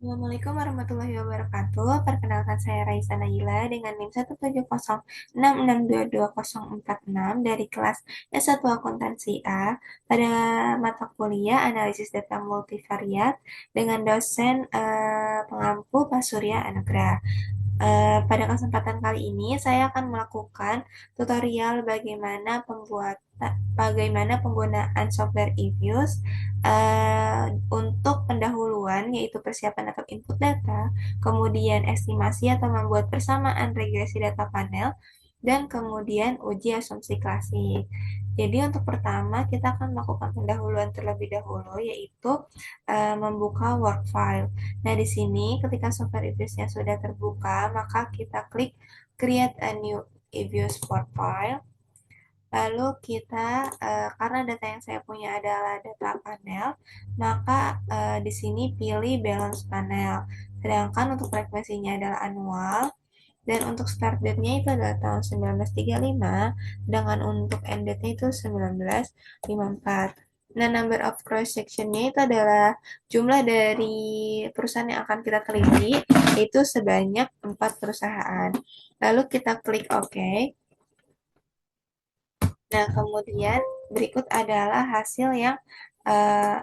Assalamualaikum warahmatullahi wabarakatuh. Perkenalkan saya Raisa Naila dengan NIM 17066622046 dari kelas S1 Akuntansi A pada mata kuliah Analisis Data Multivariat dengan dosen pengampu Pak Surya Anugrah. Pada kesempatan kali ini saya akan melakukan tutorial bagaimana penggunaan software eViews untuk pendahuluan yaitu persiapan atau input data, kemudian estimasi atau membuat persamaan regresi data panel, dan kemudian uji asumsi klasik. Jadi untuk pertama kita akan melakukan pendahuluan terlebih dahulu yaitu membuka work file. Nah, di sini ketika software eViews-nya sudah terbuka, maka kita klik create a new eViews for file. Lalu kita, karena data yang saya punya adalah data panel, maka di sini pilih balance panel. Sedangkan untuk frekuensinya adalah annual, dan untuk start date-nya itu adalah tahun 1935, sedangkan untuk end date-nya itu 1954. Nah, number of cross section-nya itu adalah jumlah dari perusahaan yang akan kita teliti, yaitu sebanyak 4 perusahaan. Lalu kita klik OK. Nah, kemudian berikut adalah hasil yang eh,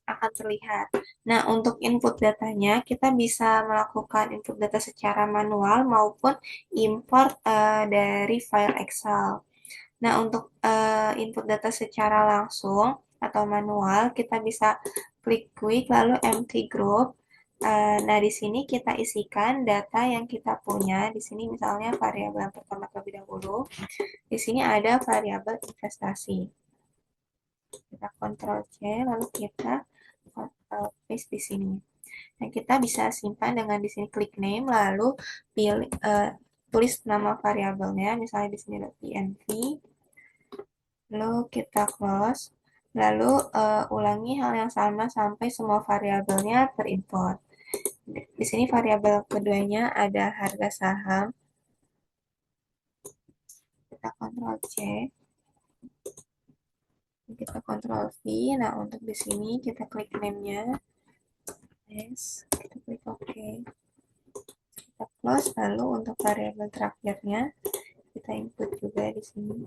akan terlihat. Nah, untuk input datanya, kita bisa melakukan input data secara manual maupun import dari file Excel. Nah, untuk input data secara langsung atau manual, kita bisa klik quick lalu empty group. Nah, di sini kita isikan data yang kita punya. Di sini misalnya variabel yang pertama terlebih dahulu. Di sini ada variabel investasi. Kita Ctrl C, lalu kita Ctrl paste di sini. Nah, kita bisa simpan dengan di sini klik name, lalu pilih tulis nama variabelnya, misalnya di sini ada PNV, lalu kita close, lalu ulangi hal yang sama sampai semua variabelnya terimport. Di sini variabel keduanya ada harga saham, kita Ctrl C, kita Ctrl V. Nah, untuk di sini kita klik name-nya, yes, kita klik OK. Kita close, lalu untuk variabel terakhirnya kita input juga di sini.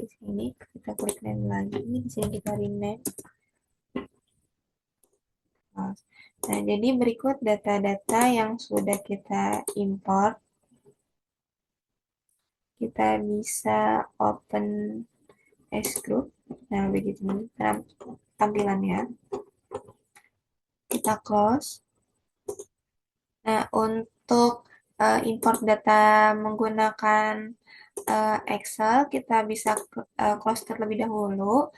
Di sini kita klik name lagi, di sini kita rename. Nah, jadi berikut data-data yang sudah kita import. Kita bisa open as group. Nah, begitu tampilannya. Kita close. Nah, untuk import data menggunakan Excel, kita bisa close terlebih dahulu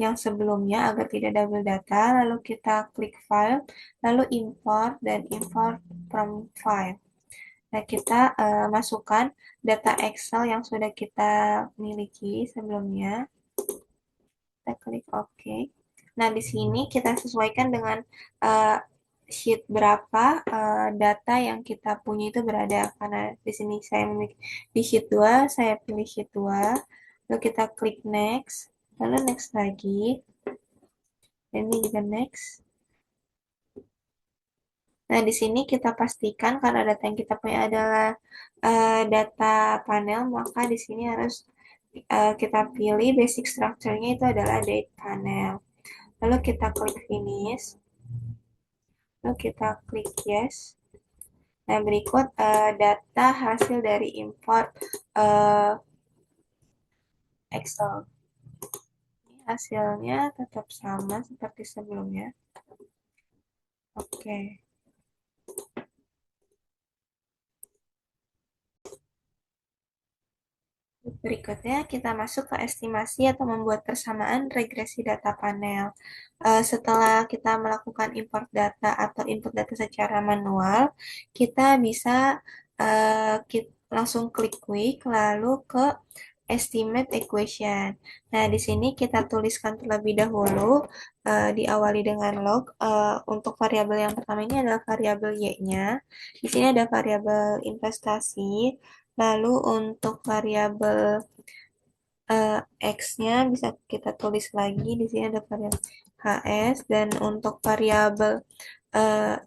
yang sebelumnya agar tidak double data, lalu kita klik file, lalu import dan import from file. Nah, kita masukkan data Excel yang sudah kita miliki sebelumnya. Kita klik OK. Nah, di sini kita sesuaikan dengan uh, sheet berapa data yang kita punya itu berada. Karena di sini saya memiliki di sheet 2, saya pilih sheet 2. Lalu kita klik next, lalu next lagi. Dan ini juga next. Nah, di sini kita pastikan karena data yang kita punya adalah data panel, maka di sini harus kita pilih basic structure-nya itu adalah date panel. Lalu kita klik finish. Lalu kita klik yes. Nah, berikut data hasil dari import Excel. Ini hasilnya tetap sama seperti sebelumnya. Oke. Berikutnya kita masuk ke estimasi atau membuat persamaan regresi data panel. Setelah kita melakukan import data atau input data secara manual, kita bisa langsung klik quick lalu ke estimate equation. Nah, di sini kita tuliskan terlebih dahulu, diawali dengan log. Untuk variabel yang pertama ini adalah variabel Y-nya. Di sini ada variabel investasi. Lalu untuk variabel X-nya bisa kita tulis lagi. Di sini ada variabel HS, dan untuk variabel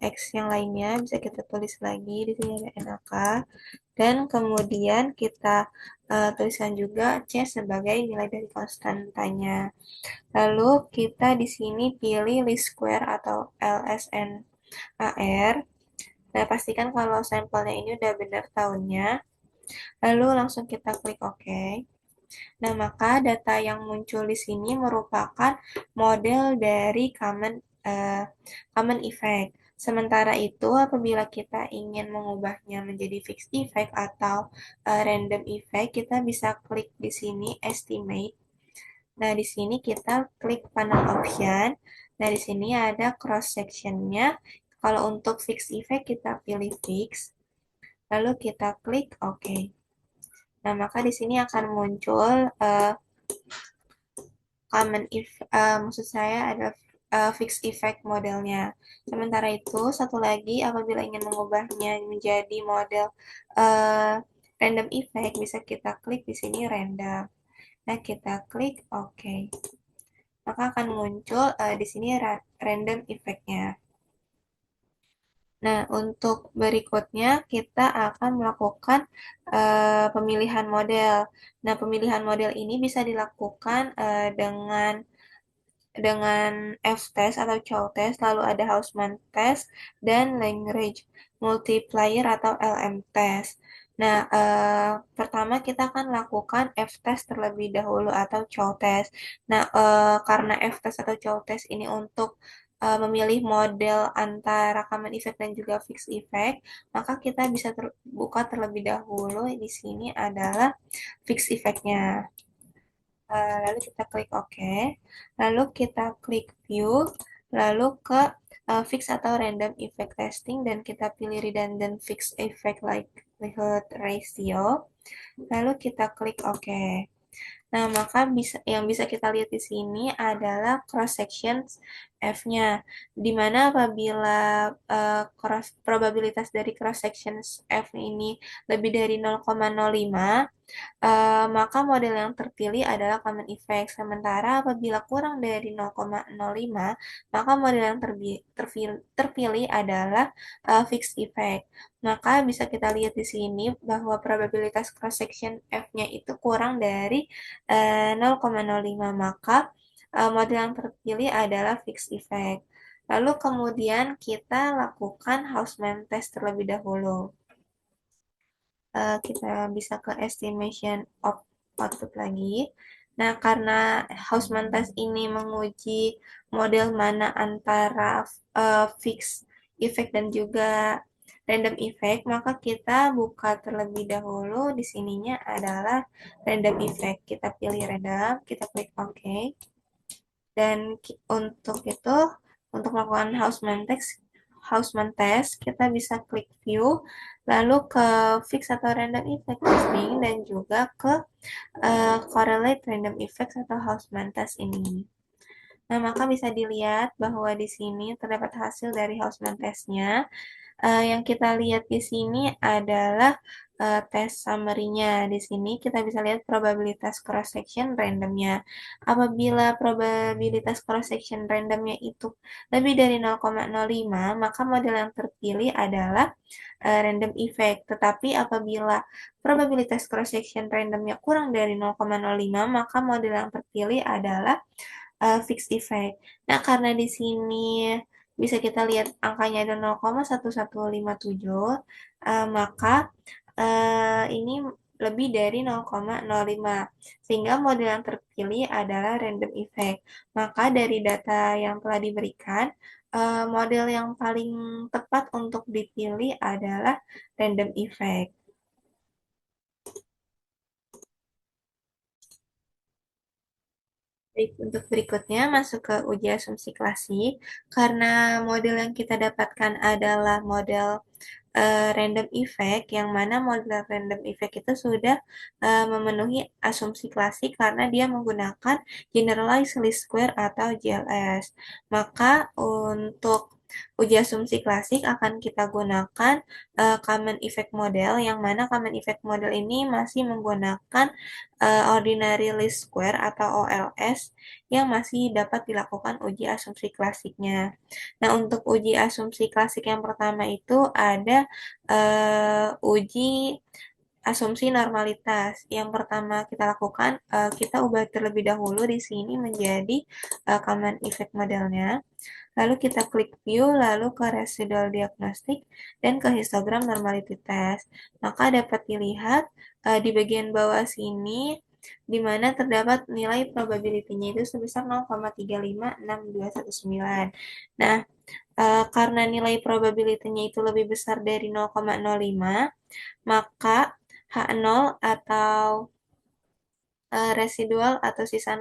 X yang lainnya bisa kita tulis lagi. Di sini ada NAK. Dan kemudian kita tuliskan juga C sebagai nilai dari konstantanya. Lalu kita di sini pilih least square atau LSNAR. Nah, pastikan kalau sampelnya ini udah benar tahunnya. Lalu langsung kita klik OK. Nah, maka data yang muncul di sini merupakan model dari common effect. Sementara itu, apabila kita ingin mengubahnya menjadi fixed effect atau random effect, kita bisa klik di sini estimate. Nah, di sini kita klik panel option. Nah, di sini ada cross sectionnya. Kalau untuk fixed effect kita pilih fix. Lalu kita klik OK. Nah, maka di sini akan muncul maksud saya ada fixed effect modelnya. Sementara itu, satu lagi apabila ingin mengubahnya menjadi model uh, random effect, bisa kita klik di sini random. Nah, kita klik OK. Maka akan muncul di sini random effect-nya. Nah, untuk berikutnya kita akan melakukan pemilihan model. Nah, pemilihan model ini bisa dilakukan dengan F-test atau Chow-test, lalu ada Hausman test, dan Lagrange multiplier atau LM-test. Nah, pertama kita akan lakukan F-test terlebih dahulu atau Chow-test. Nah, karena F-test atau Chow-test ini untuk memilih model antara common effect dan juga fixed effect, maka kita bisa buka terlebih dahulu. Di sini adalah fixed effect-nya. Lalu kita klik OK, lalu kita klik View, lalu ke Fix atau Random Effect Testing, dan kita pilih Redundant Fixed Effect Likelihood Ratio, lalu kita klik OK. Nah, maka yang bisa kita lihat di sini adalah cross sections F-nya, di mana apabila probabilitas dari cross sections F ini lebih dari 0,05, maka model yang terpilih adalah common effect. Sementara apabila kurang dari 0,05, maka model yang terpilih adalah fixed effect. Maka bisa kita lihat di sini bahwa probabilitas cross section F-nya itu kurang dari 0,05, maka model yang terpilih adalah fixed effect. Lalu kemudian kita lakukan Hausman test terlebih dahulu. Kita bisa ke estimation of output lagi. Nah, karena Hausman test ini menguji model mana antara fixed effect dan juga random effect, maka kita buka terlebih dahulu. Di sininya adalah random effect. Kita pilih random, kita klik OK. Dan untuk itu, untuk melakukan Hausman test, kita bisa klik view, lalu ke fix atau random effect testing, dan juga ke correlate random effect atau Hausman test ini. Nah, maka bisa dilihat bahwa di sini terdapat hasil dari Hausman testnya. Yang kita lihat di sini adalah tes summary-nya. Di sini kita bisa lihat probabilitas cross section randomnya. Apabila probabilitas cross section randomnya itu lebih dari 0,05, maka model yang terpilih adalah random effect. Tetapi apabila probabilitas cross section randomnya kurang dari 0,05, maka model yang terpilih adalah fixed effect. Nah, karena di sini bisa kita lihat angkanya ada 0,1157, maka ini lebih dari 0,05, sehingga model yang terpilih adalah random effect. Maka dari data yang telah diberikan, model yang paling tepat untuk dipilih adalah random effect. Baik, untuk berikutnya masuk ke uji asumsi klasik. Karena model yang kita dapatkan adalah model random effect, yang mana model random effect itu sudah memenuhi asumsi klasik karena dia menggunakan generalized least square atau GLS. Maka untuk uji asumsi klasik akan kita gunakan common effect model, yang mana common effect model ini masih menggunakan ordinary least square atau OLS yang masih dapat dilakukan uji asumsi klasiknya. Nah, untuk uji asumsi klasik yang pertama itu ada uji asumsi normalitas. Yang pertama kita lakukan, kita ubah terlebih dahulu di sini menjadi common effect modelnya. Lalu kita klik view, lalu ke residual diagnostic, dan ke histogram normality test. Maka dapat dilihat di bagian bawah sini, di mana terdapat nilai probability-nya itu sebesar 0,35629. Nah, karena nilai probability-nya itu lebih besar dari 0,05, maka H0 atau residual atau sisa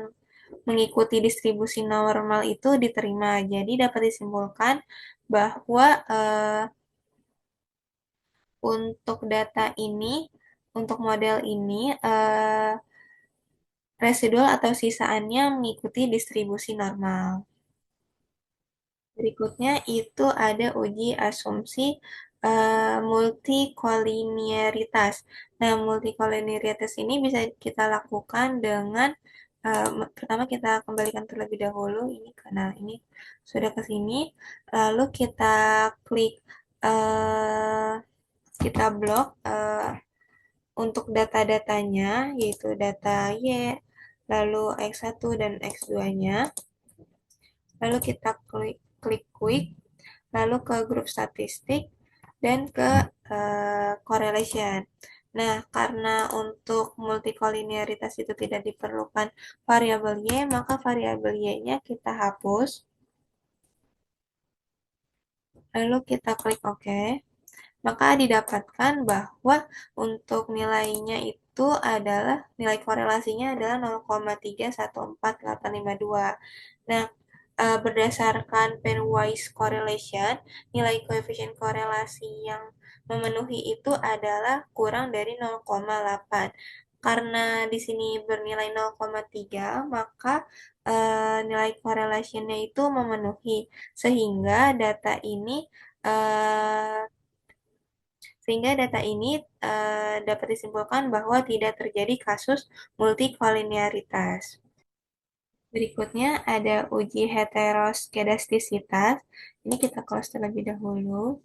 mengikuti distribusi normal itu diterima. Jadi dapat disimpulkan bahwa untuk data ini, untuk model ini, residual atau sisaannya mengikuti distribusi normal. Berikutnya itu ada uji asumsi multikolinearitas. Nah, multikolinearitas ini bisa kita lakukan dengan pertama kita kembalikan terlebih dahulu ini karena ini sudah ke sini, lalu kita klik kita blok untuk data-datanya, yaitu data Y, lalu X1 dan X2-nya. Lalu kita klik quick, lalu ke grup statistik, dan ke correlation. Nah, karena untuk multikolinearitas itu tidak diperlukan variabel Y, maka variabel Y-nya kita hapus. Lalu kita klik OK. Maka didapatkan bahwa untuk nilainya itu adalah, nilai korelasinya adalah 0,314852. Nah, berdasarkan pairwise correlation, nilai koefisien korelasi yang memenuhi itu adalah kurang dari 0,8. Karena di sini bernilai 0,3, maka nilai correlation-nya itu memenuhi, sehingga data ini uh, dapat disimpulkan bahwa tidak terjadi kasus multikolinearitas. Berikutnya ada uji heteroskedastisitas. Ini kita close terlebih dahulu.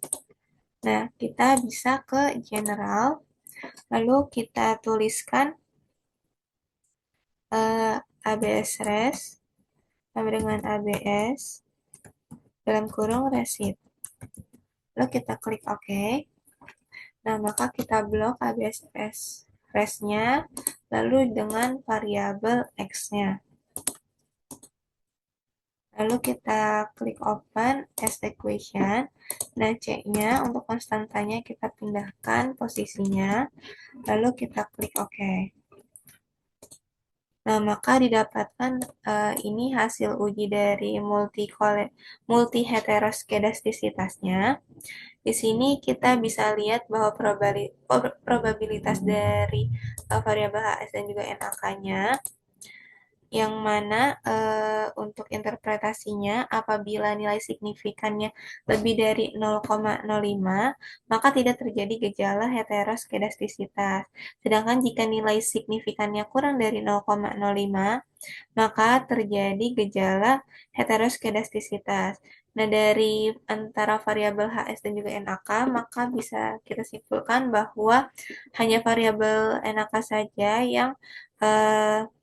Nah, kita bisa ke general, lalu kita tuliskan ABS res sama dengan ABS dalam kurung resid. Lalu kita klik OK. Nah, maka kita blok ABS res-nya, lalu dengan variabel X-nya. Lalu kita klik open as equation. Nah, C-nya untuk konstantanya kita pindahkan posisinya. Lalu kita klik OK. Nah, maka didapatkan ini hasil uji dari multi heteroskedastisitasnya. Di sini kita bisa lihat bahwa probabilitas dari variabel HS dan juga NAK-nya, yang mana untuk interpretasinya apabila nilai signifikannya lebih dari 0,05, maka tidak terjadi gejala heteroskedastisitas. Sedangkan jika nilai signifikannya kurang dari 0,05, maka terjadi gejala heteroskedastisitas. Nah, dari antara variabel HS dan juga NAK, maka bisa kita simpulkan bahwa hanya variabel NAK saja yang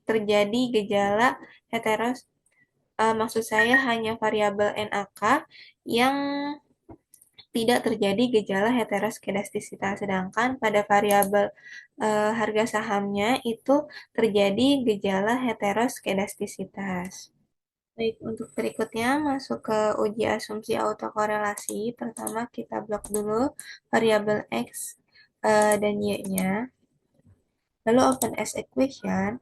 terjadi gejala heteros, maksud saya hanya variabel NAK yang tidak terjadi gejala heteroskedastisitas, sedangkan pada variabel harga sahamnya itu terjadi gejala heteroskedastisitas. Baik, untuk berikutnya masuk ke uji asumsi autokorelasi. Pertama kita blok dulu variabel X dan Y-nya. Lalu open as equation.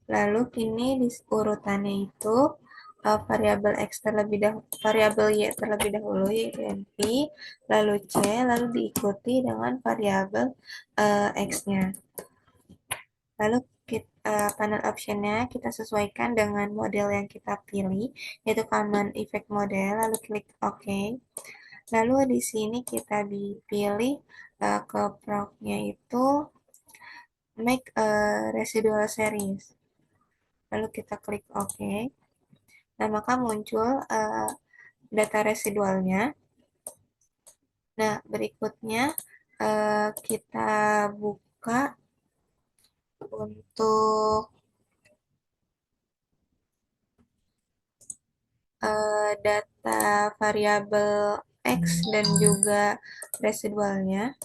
Lalu kini di urutannya itu variabel X terlebih dahulu, variabel Y terlebih dahulu yaitu NP, lalu C, lalu diikuti dengan variabel X-nya. Lalu panel optionnya kita sesuaikan dengan model yang kita pilih, yaitu Common Effect Model, lalu klik OK. Lalu di sini kita dipilih ke prop-nya itu make a residual series. Lalu kita klik OK. Nah, maka muncul data residualnya. Nah, berikutnya kita buka untuk data variabel X dan juga residualnya.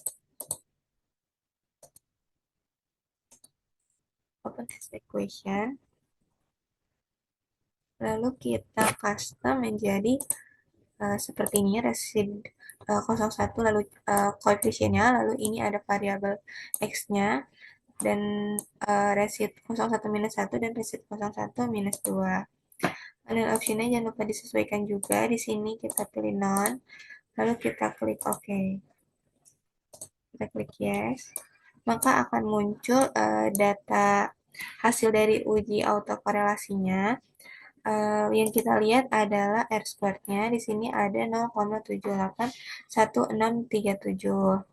Open as equation. Lalu kita custom menjadi seperti ini resid 01 lalu koefisiennya, lalu ini ada variabel X-nya dan resid 01 minus 1 dan resid 01 minus 2. Panel optionnya jangan lupa disesuaikan juga. Di sini kita pilih none, lalu kita klik OK. Kita klik yes. Maka akan muncul data hasil dari uji autokorelasinya. Yang kita lihat adalah R squared-nya. Di sini ada 0,781637.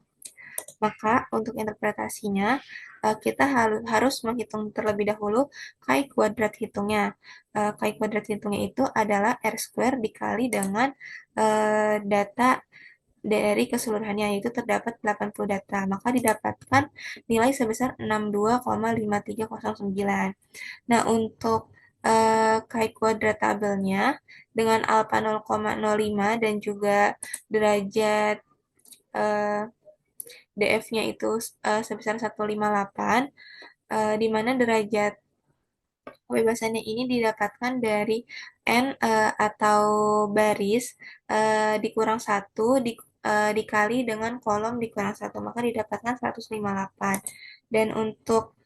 Maka untuk interpretasinya kita harus menghitung terlebih dahulu chi kuadrat hitungnya. Chi kuadrat hitungnya itu adalah R square dikali dengan data dari keseluruhannya, yaitu terdapat 80 data. Maka didapatkan nilai sebesar 62,5309. Nah, untuk chi kuadrat tabelnya dengan alfa 0,05 dan juga derajat DF-nya itu sebesar 158, di mana derajat kebebasannya ini didapatkan dari N atau baris dikurang 1 dikali dengan kolom dikurang 1, maka didapatkan 158. Dan untuk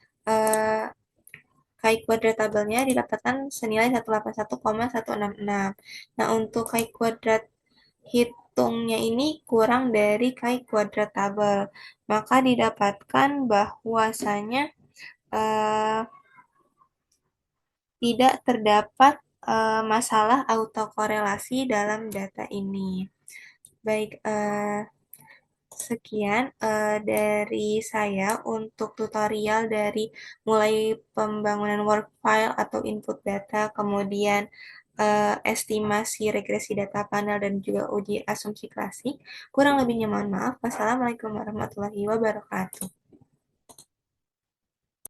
chi kuadrat tabelnya didapatkan senilai 181,166. Nah, untuk chi kuadrat hitungnya ini kurang dari chi kuadrat tabel, maka didapatkan bahwasanya eh, tidak terdapat masalah autokorelasi dalam data ini. Baik, sekian dari saya untuk tutorial dari mulai pembangunan work file atau input data, kemudian estimasi regresi data panel, dan juga uji asumsi klasik. Kurang lebihnya mohon maaf. Wassalamualaikum warahmatullahi wabarakatuh.